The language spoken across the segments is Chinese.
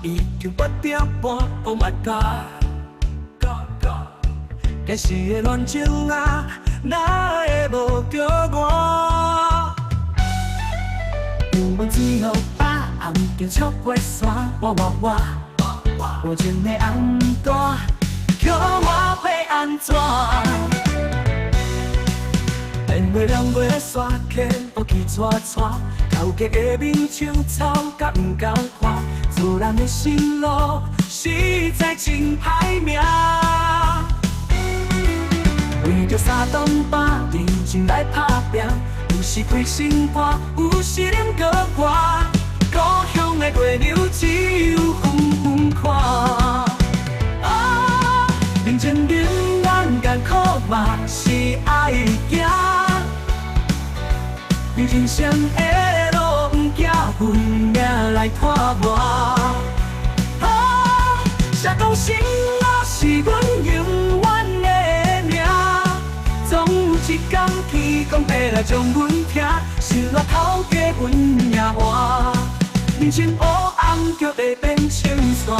已经8点半 ，Oh my God，假使的恋情啊，哪会无着我？有梦水落巴，红灯超过山，我情的红单，叫我要安怎？电话两尾刷起，无去撮，头家的面像草，甲毋甘看，做人的心路实在真歹命。为着三顿饭，认真来打拼，有时开心肝，有时啉过歌，故乡的月亮只有远远看。人前人咱艰苦嘛是爱行，你人生的路不惊阮命来拖磨。写讲心我是阮永远的名，总有一天天公要来将阮听，心热头家阮命换，人生黑暗就会变青山。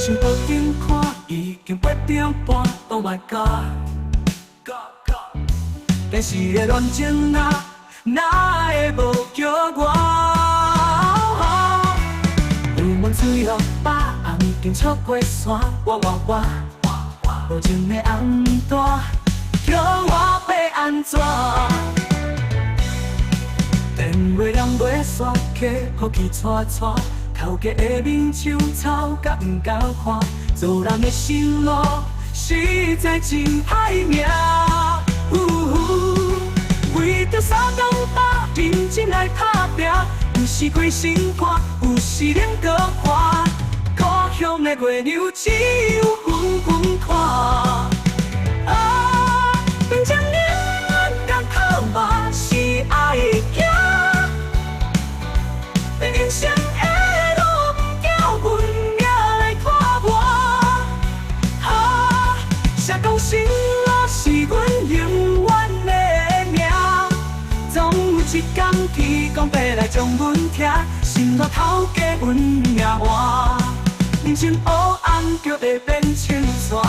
像报警看，已经8点半 ，Oh my God， 但是的恋情啊，哪会无叫我？有梦水落巴，红灯超过山，无情的红单，叫我要安怎？电话人袂刷起，雨去撮。头家的面像草，甲毋甘看，做人的心路实在真歹命。为着三顿饭，认真来打拼，有时开心肝，有时啉过歌，故乡的月亮只有远远看。并将人艰苦嘛是爱行，人生心我是阮永远的名，总有一天天公要来将阮听，心热头家阮命换，人生黑暗就会变青山。